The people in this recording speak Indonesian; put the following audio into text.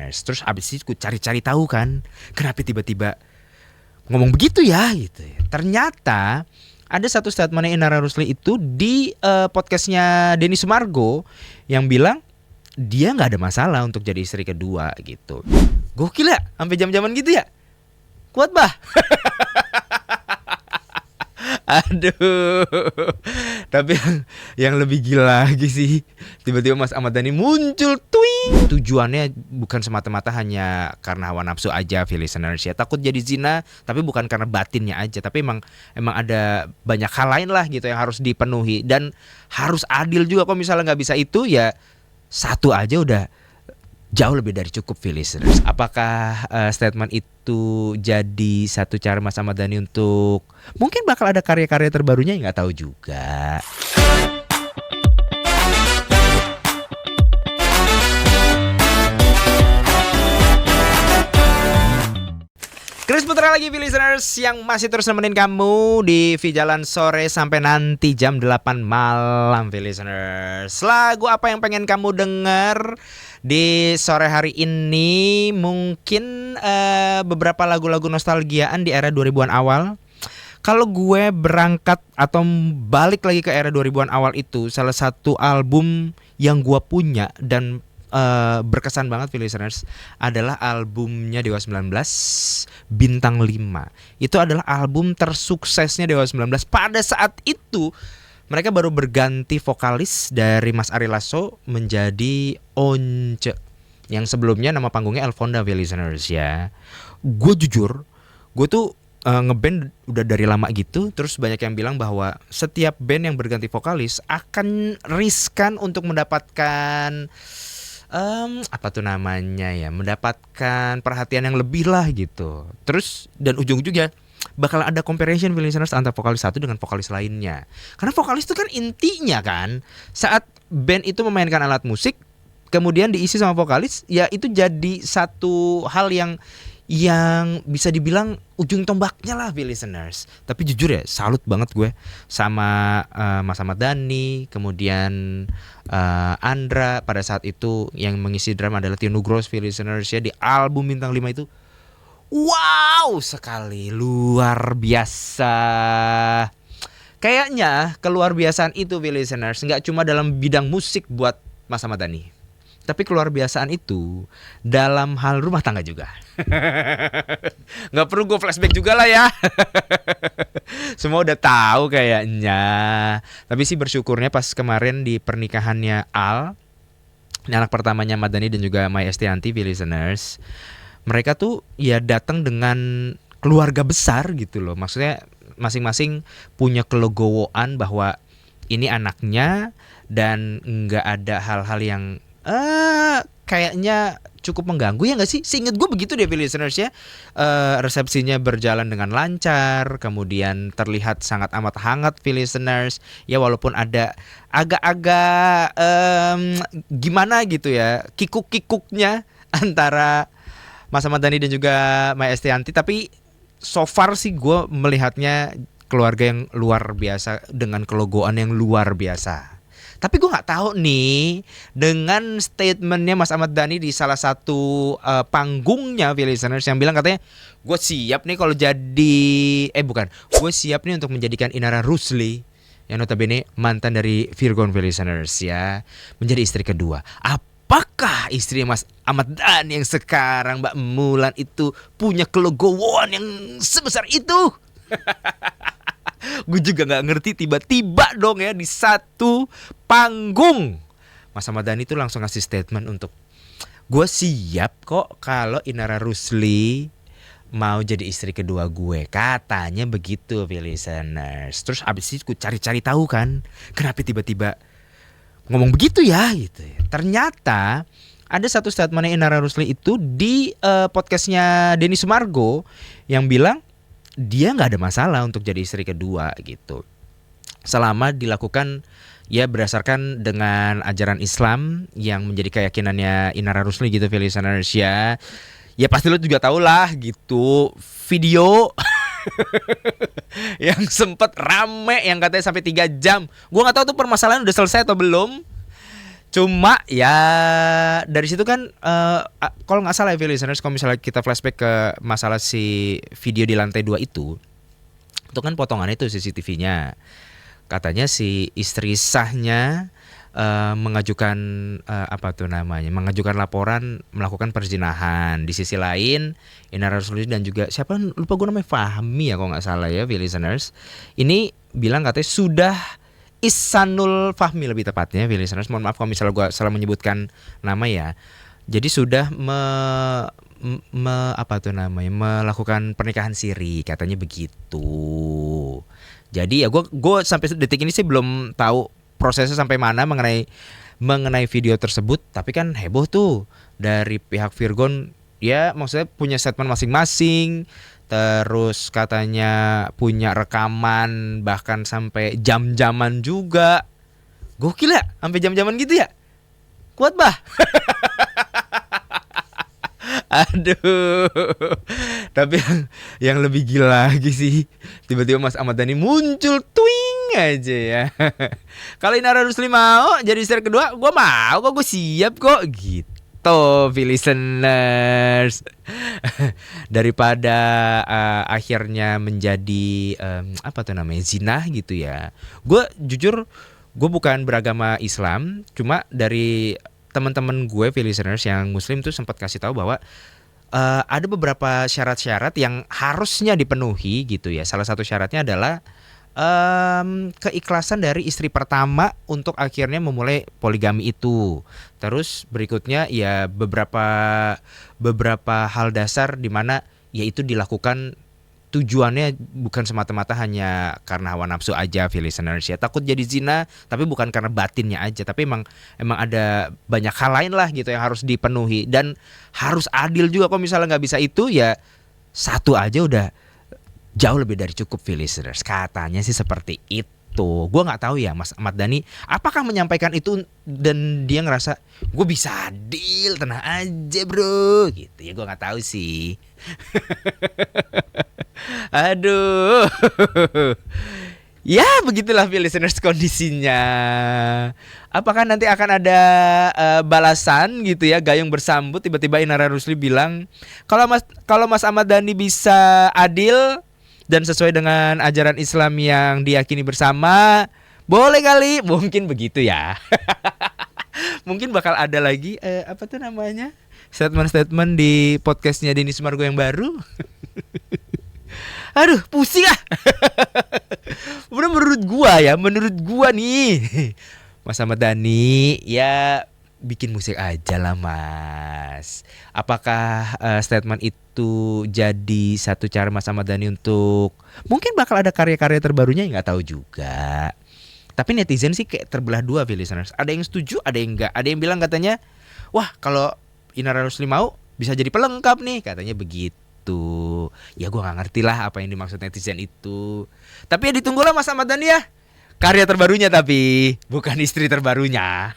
listeners. Terus abis itu cari-cari tahu kan, kenapa tiba-tiba ngomong begitu ya gitu. Ternyata ada satu statementnya Inara Rusli itu di podcastnya Denny Sumargo yang bilang dia nggak ada masalah untuk jadi istri kedua gitu. Gokil ya, sampai jam-jaman gitu ya. Kuat bah. Aduh. Tapi yang lebih gila lagi sih, tiba-tiba Mas Ahmad Dhani muncul twing. Tujuannya bukan semata-mata hanya karena hawa nafsu aja, listeners ya. Takut jadi zina, tapi bukan karena batinnya aja, tapi emang ada banyak hal lain lah gitu yang harus dipenuhi. Dan harus adil juga, kalau misalnya nggak bisa itu ya satu aja udah jauh lebih dari cukup, listeners. Apakah statement itu jadi satu cara Mas Ahmad Dhani untuk mungkin bakal ada karya-karya terbarunya, nggak tahu juga. Chris Putra lagi, listeners, yang masih terus nemenin kamu di Jalan Sore sampai nanti jam 8 malam, listeners. Lagu apa yang pengen kamu denger di sore hari ini? Mungkin beberapa lagu-lagu nostalgiaan di era 2000-an awal. Kalau gue berangkat atau balik lagi ke era 2000-an awal itu, salah satu album yang gue punya dan berkesan banget, listeners, adalah albumnya Dewa 19, Bintang 5. Itu adalah album tersuksesnya Dewa 19. Pada saat itu mereka baru berganti vokalis dari Mas Ari Lasso menjadi Once, yang sebelumnya nama panggungnya Elfonda, listeners ya. Gue jujur, gue tuh ngeband udah dari lama gitu. Terus banyak yang bilang bahwa setiap band yang berganti vokalis akan riskan untuk mendapatkan apa tuh namanya ya, mendapatkan perhatian yang lebih lah gitu. Terus dan ujung-ujungnya bakal ada comparison, listeners, antara vokalis satu dengan vokalis lainnya. Karena vokalis itu kan intinya kan, saat band itu memainkan alat musik kemudian diisi sama vokalis, ya itu jadi satu hal yang bisa dibilang ujung tombaknya lah, listeners. Tapi jujur ya, salut banget gue sama Mas Ahmad Dhani, kemudian Andra pada saat itu. Yang mengisi drum adalah Tio Nugros, listeners ya, di album Bintang 5 itu. Wow sekali, luar biasa. Kayaknya keluar biasaan itu, listeners, gak cuma dalam bidang musik buat Mas Ahmad Dhani, tapi keluar biasaan itu dalam hal rumah tangga juga. Gak perlu gue flashback juga lah ya. Semua udah tahu kayaknya. Tapi sih bersyukurnya pas kemarin di pernikahannya Al, anak pertamanya Ahmad Dhani dan juga Mai Estianti, listeners, mereka tuh ya datang dengan keluarga besar gitu loh. Maksudnya masing-masing punya kelegowoan bahwa ini anaknya, dan nggak ada hal-hal yang kayaknya cukup mengganggu, ya nggak sih? Seingat gue begitu deh, listeners ya. Resepsinya berjalan dengan lancar, kemudian terlihat sangat amat hangat, listeners ya, walaupun ada agak-agak gimana gitu ya, kikuk-kikuknya antara Mas Ahmad Dhani dan juga Mai Estianti. Tapi so far sih gue melihatnya keluarga yang luar biasa dengan kelogoan yang luar biasa. Tapi gue nggak tahu nih, dengan statementnya Mas Ahmad Dhani di salah satu panggungnya, listeners, yang bilang katanya gue siap nih kalau jadi gue siap nih untuk menjadikan Inara Rusli, yang notabene mantan dari Virgon, listeners ya, menjadi istri kedua. Apakah istri Mas Ahmad Dhani yang sekarang, Mbak Mulan, itu punya kelegowoan yang sebesar itu? Gue juga gak ngerti, tiba-tiba dong ya di satu panggung Mas Ahmad Dhani itu langsung ngasih statement untuk gue siap kok kalau Inara Rusli mau jadi istri kedua gue, katanya begitu, listeners. Terus abis itu cari-cari tahu kan, kenapa tiba-tiba ngomong begitu ya gitu. Ternyata ada satu statementnya Inara Rusli itu di podcastnya Denny Sumargo yang bilang dia nggak ada masalah untuk jadi istri kedua gitu, selama dilakukan ya berdasarkan dengan ajaran Islam yang menjadi keyakinannya Inara Rusli gitu, listeners ya. Ya pasti lo juga tahu lah gitu, video yang sempet rame yang katanya sampai 3 jam. Gue nggak tahu tuh permasalahan udah selesai atau belum. Cuma ya dari situ kan kalau nggak salah ya listeners, kalau misalnya kita flashback ke masalah si video di lantai 2 itu kan potongannya itu CCTV-nya. Katanya si istri sahnya mengajukan mengajukan laporan melakukan perzinahan. Di sisi lain Inara Rusli dan juga siapa lupa gue namanya, Fahmi ya kalau nggak salah ya listeners. Ini bilang katanya sudah Ihsanul Fahmi lebih tepatnya listeners. Mohon maaf kalau misalnya gue salah menyebutkan nama ya. Jadi sudah melakukan pernikahan siri katanya begitu. Jadi ya gue sampai detik ini sih belum tahu prosesnya sampai mana mengenai video tersebut, tapi kan heboh tuh dari pihak Virgon ya, maksudnya punya statement masing-masing, terus katanya punya rekaman bahkan sampai jam-jaman juga. Gokil ya, sampai jam-jaman gitu ya. Kuat bah. Aduh. Tapi yang lebih gila lagi sih, tiba-tiba Mas Ahmad Dhani muncul twing aja ya. Kalau Inara Rusli mau jadi istri kedua, gue mau kok, gue siap kok gitu. Listeners. Daripada akhirnya menjadi zina gitu ya. Gue jujur, gue bukan beragama Islam, cuma dari teman-teman gue listeners yang muslim tuh sempat kasih tahu bahwa ada beberapa syarat-syarat yang harusnya dipenuhi gitu ya. Salah satu syaratnya adalah keikhlasan dari istri pertama untuk akhirnya memulai poligami itu. Terus berikutnya ya beberapa hal dasar di mana yaitu dilakukan tujuannya bukan semata-mata hanya karena hawa nafsu aja listeners ya. Takut jadi zina tapi bukan karena batinnya aja, tapi emang ada banyak hal lain lah gitu yang harus dipenuhi, dan harus adil juga. Kalau misalnya nggak bisa itu ya satu aja udah jauh lebih dari cukup listeners. Katanya sih seperti itu. Gue nggak tahu ya Mas Ahmad Dhani apakah menyampaikan itu dan dia ngerasa gue bisa adil, tenang aja bro gitu ya. Gue nggak tahu sih. Aduh. Ya begitulah listeners kondisinya. Apakah nanti akan ada balasan gitu ya, gayung bersambut, tiba-tiba Inara Rusli bilang kalau Mas Ahmad Dhani bisa adil dan sesuai dengan ajaran Islam yang diyakini bersama, boleh kali, mungkin begitu ya. Mungkin bakal ada lagi statement di podcastnya Denny Sumargo yang baru. Aduh, pusing ah. Menurut gua nih, Mas Ahmad Dhani ya bikin musik aja lah Mas. Apakah statement itu jadi satu cara Mas Ahmad Dhani untuk mungkin bakal ada karya-karya terbarunya, nggak tahu juga. Tapi netizen sih kayak terbelah dua listeners. Ada yang setuju, ada yang enggak. Ada yang bilang katanya, wah kalau Inara Rusli mau bisa jadi pelengkap nih, katanya begitu. Ya gue gak ngerti lah apa yang dimaksud netizen itu. Tapi ya ditunggulah Mas Ahmad Dhani ya, karya terbarunya, tapi bukan istri terbarunya.